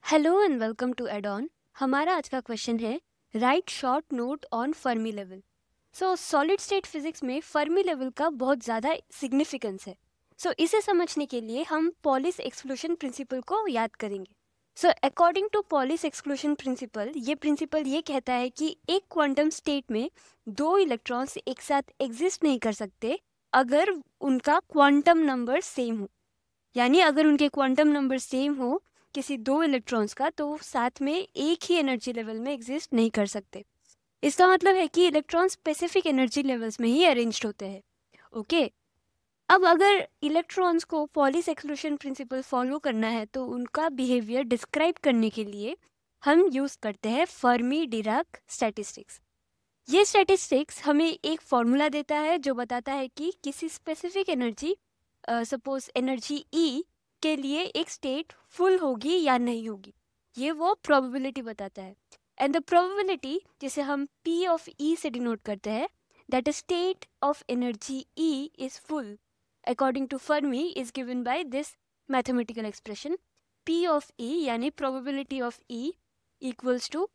Hello and welcome to एडॉन। हमारा आज का क्वेश्चन है write short note on Fermi level. Solid state physics में फर्मी लेवल का बहुत ज़्यादा सिग्निफिकेंस है। इसे समझने के लिए हम पॉलिस एक्सक्लूशन प्रिंसिपल को याद करेंगे। According to Pauli's exclusion principle ये कहता है कि एक क्वांटम स्टेट में दो इलेक्ट्रॉन्स एक साथ एग्जिस्ट नहीं कर सकते अगर उनका क्वांटम नंबर सेम हो। यानी अगर उनके क्वांटम नंबर सेम हो किसी दो इलेक्ट्रॉन्स का, तो साथ में एक ही एनर्जी लेवल में एग्जिस्ट नहीं कर सकते। इसका मतलब है कि इलेक्ट्रॉन स्पेसिफिक एनर्जी लेवल्स में ही अरेंज्ड होते हैं। ओके, अब अगर इलेक्ट्रॉन्स को पॉलिस एक्सक्लूशन प्रिंसिपल फॉलो करना है तो उनका बिहेवियर डिस्क्राइब करने के लिए हम यूज करते हैं फर्मी डिराक स्टैटिस्टिक्स। ये स्टैटिस्टिक्स हमें एक फॉर्मूला देता है जो बताता है कि किसी specific energy, suppose energy E के लिए एक स्टेट फुल होगी या नहीं होगी। ये वो प्रोबेबिलिटी बताता है। एंड द प्रोबेबिलिटी जिसे हम P ऑफ E से डिनोट करते हैं, that state of energy E is full according to Fermi is given by this mathematical expression P of E, यानी probability of E equals to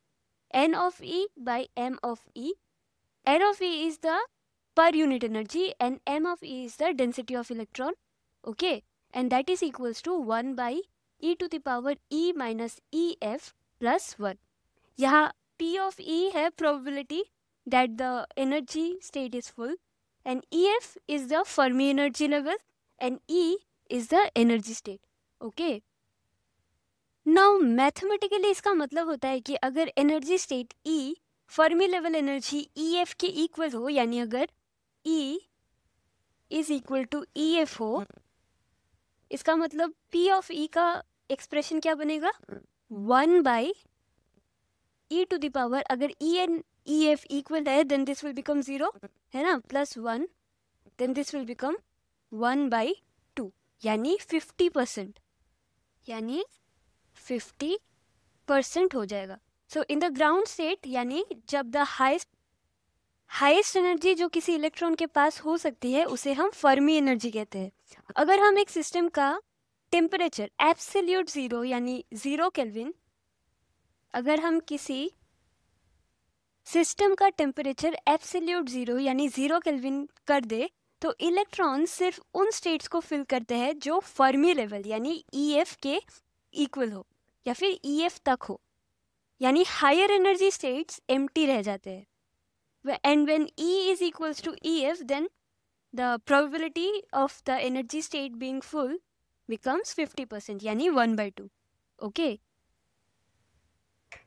N of E by M of E. N of E is the per unit energy and M of E is the density of electron. Okay, and that is equals to 1 by e to the power E minus EF plus 1. यहाँ P of E है probability that the energy state is full and EF is the Fermi energy level and E is the energy state. Okay. Now mathematically इसका मतलब होता है कि अगर energy state E Fermi level energy EF के equal हो, यानी अगर E is equal to EF हो, इसका मतलब P ऑफ E का एक्सप्रेशन क्या बनेगा? 1 by E to the power, अगर E एंड EF इक्वल है देन दिस विल बिकम 0, है ना, plus 1, then this will become 1 by 2, यानी 50%, यानी 50% हो जाएगा। इन द ग्राउंड स्टेट, यानी जब द हाईएस्ट एनर्जी जो किसी इलेक्ट्रॉन के पास हो सकती है उसे हम फर्मी एनर्जी कहते हैं। अगर हम एक सिस्टम का टेम्परेचर एब्सोल्यूट 0 यानी 0 केल्विन, अगर हम किसी सिस्टम का टेम्परेचर एब्सोल्यूट 0 यानी 0 केल्विन कर दे तो इलेक्ट्रॉन सिर्फ उन स्टेट्स को फिल करते हैं जो फर्मी लेवल यानी EF के इक्वल हो या फिर EF तक हो, यानी हायर एनर्जी स्टेट्स एम्प्टी रह जाते हैं। And when E is equals to EF, then the probability of the energy state being full becomes 50%, यानी 1 by 2. Okay.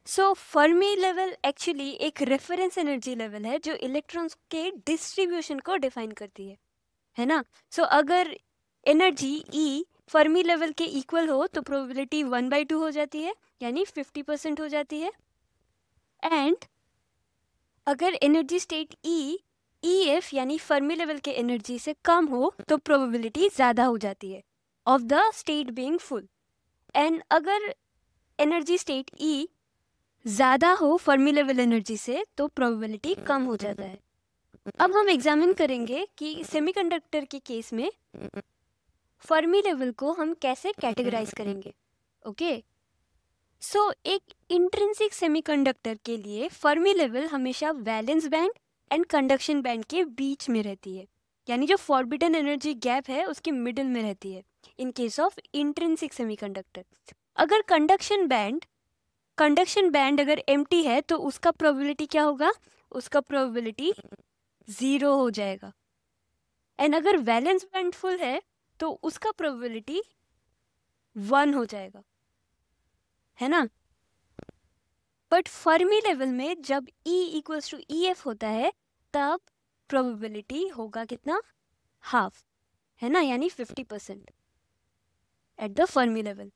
Fermi level actually एक रेफरेंस एनर्जी लेवल है जो इलेक्ट्रॉन्स के डिस्ट्रीब्यूशन को define करती है ना। अगर एनर्जी E फर्मी लेवल के इक्वल हो तो प्रोबेबिलिटी 1 by 2 हो जाती है, यानी 50% हो जाती है। एंड अगर एनर्जी स्टेट EF यानी फर्मी लेवल के एनर्जी से कम हो तो प्रोबेबिलिटी ज़्यादा हो जाती है of the state being full. And अगर एनर्जी स्टेट E ज़्यादा हो फर्मी लेवल एनर्जी से तो प्रोबेबिलिटी कम हो जाता है। अब हम एग्जामिन करेंगे कि सेमीकंडक्टर के केस में फर्मी लेवल को हम कैसे कैटेगराइज करेंगे। ओके, एक इंट्रिंसिक सेमीकंडक्टर के लिए फर्मी लेवल हमेशा valence band and conduction band के बीच में रहती है, यानी जो फॉरबिडन एनर्जी गैप है उसके मिडिल में रहती है इन केस ऑफ इंट्रिंसिक सेमीकंडक्टर। अगर कंडक्शन बैंड अगर एम्प्टी है तो उसका प्रोबेबिलिटी क्या होगा? उसका प्रोबेबिलिटी 0 हो जाएगा। एंड अगर वैलेंस बैंड फुल है तो उसका प्रोबेबिलिटी 1 हो जाएगा, है ना। बट फर्मी लेवल में जब E इक्वल्स टू EF होता है तब प्रोबेबिलिटी होगा कितना? हाफ, है ना, यानी 50% एट द फर्मी लेवल।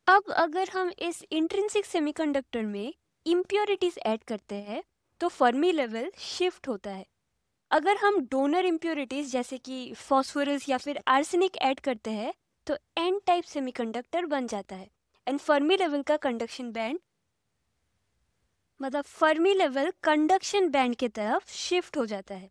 अब अगर हम इस इंट्रिंसिक सेमीकंडक्टर में इम्प्योरिटीज ऐड करते हैं तो फर्मी लेवल शिफ्ट होता है। अगर हम डोनर इम्प्योरिटीज जैसे कि फॉस्फोरस या फिर आर्सेनिक ऐड करते हैं तो एन टाइप सेमीकंडक्टर बन जाता है एंड फर्मी लेवल का कंडक्शन बैंड, मतलब फर्मी लेवल कंडक्शन बैंड की तरफ शिफ्ट हो जाता है।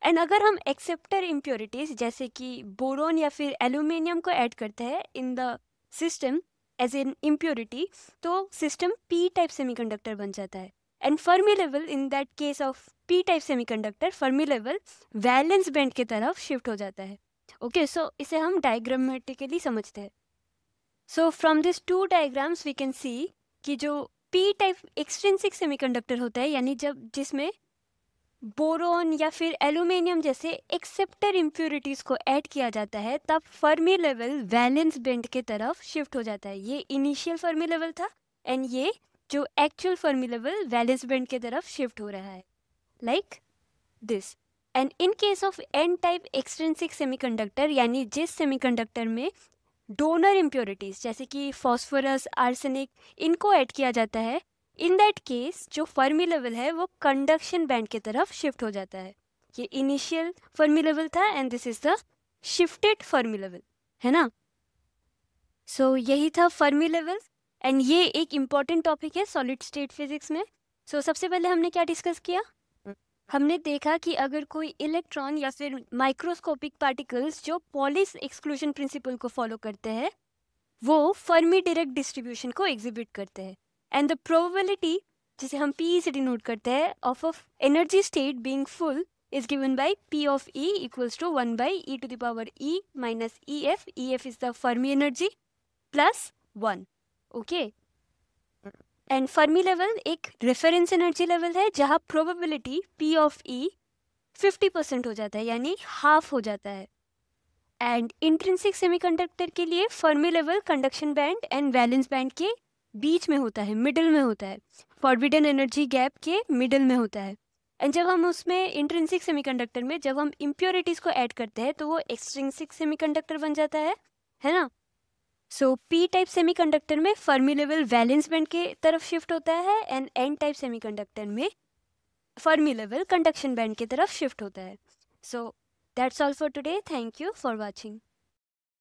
एंड अगर हम एक्सेप्टर इम्प्योरिटीज जैसे कि बोरोन या फिर एल्यूमिनियम को ऐड करते हैं in the system as an impurity, तो सिस्टम पी टाइप सेमीकंडक्टर बन जाता है। And Fermi level in that case of P type semiconductor, Fermi level valence band की तरफ शिफ्ट हो जाता है। ओके, सो इसे हम डायग्रामेटिकली समझते हैं। So from this two diagrams we can see कि जो पी टाइप एक्सट्रिंसिक सेमीकंडक्टर होता है, यानी जब जिसमें बोरोन या फिर एल्यूमिनियम जैसे एक्सेप्टर इम्प्योरिटीज को ऐड किया जाता है, तब फर्मी लेवल वैलेंस बैंड के तरफ शिफ्ट हो जाता है। ये इनिशियल फर्मी लेवल था एंड ये जो actual Fermi level valence band के तरफ शिफ्ट हो रहा है, like this. And in case of N type extrinsic semiconductor, यानी जिस सेमीकंडक्टर में डोनर इम्प्योरिटीज जैसे कि फॉस्फोरस, आर्सेनिक, इनको ऐड किया जाता है, इन दैट केस जो फर्मी लेवल है वो कंडक्शन बैंड की तरफ शिफ्ट हो जाता है। ये इनिशियल फर्मी लेवल था and this is the shifted Fermi level, है ना। सो यही था फर्मी लेवल एंड ये एक इम्पॉर्टेंट टॉपिक है सॉलिड स्टेट फिजिक्स में। सो सबसे पहले हमने क्या डिस्कस किया, हमने देखा कि अगर कोई इलेक्ट्रॉन या फिर माइक्रोस्कोपिक पार्टिकल्स जो पॉलिस एक्सक्लूजन प्रिंसिपल को फॉलो करते हैं, वो फर्मी डायरेक्ट डिस्ट्रीब्यूशन को एग्जिबिट करते हैं। एंड द प्रोबेबिलिटी, जिसे हम पी से डिनोट करते हैं, of energy state being full is given by P of E equals to 1 by e to the power E minus EF. EF is the Fermi energy plus 1. Okay. And Fermi level एक reference energy level है जहाँ probability P of E 50% हो जाता है, यानी half हो जाता है। एंड इंट्रिंसिक सेमीकंडक्टर के लिए Fermi level conduction band and valence band के बीच में होता है, मिडिल में होता है, फॉरबिडन एनर्जी गैप के मिडिल में होता है। एंड जब हम उसमें इंट्रिंसिक सेमीकंडक्टर में जब हम इम्प्योरिटीज़ को ऐड करते हैं तो वो एक्सट्रिंसिक सेमीकंडक्टर बन जाता है ना। सो पी टाइप सेमीकंडक्टर में फर्मी लेवल वैलेंस बैंड के तरफ शिफ्ट होता है एंड एन टाइप सेमीकंडक्टर में फर्मी लेवल कंडक्शन बैंड की तरफ शिफ्ट होता है। So that's all for today, thank you for watching.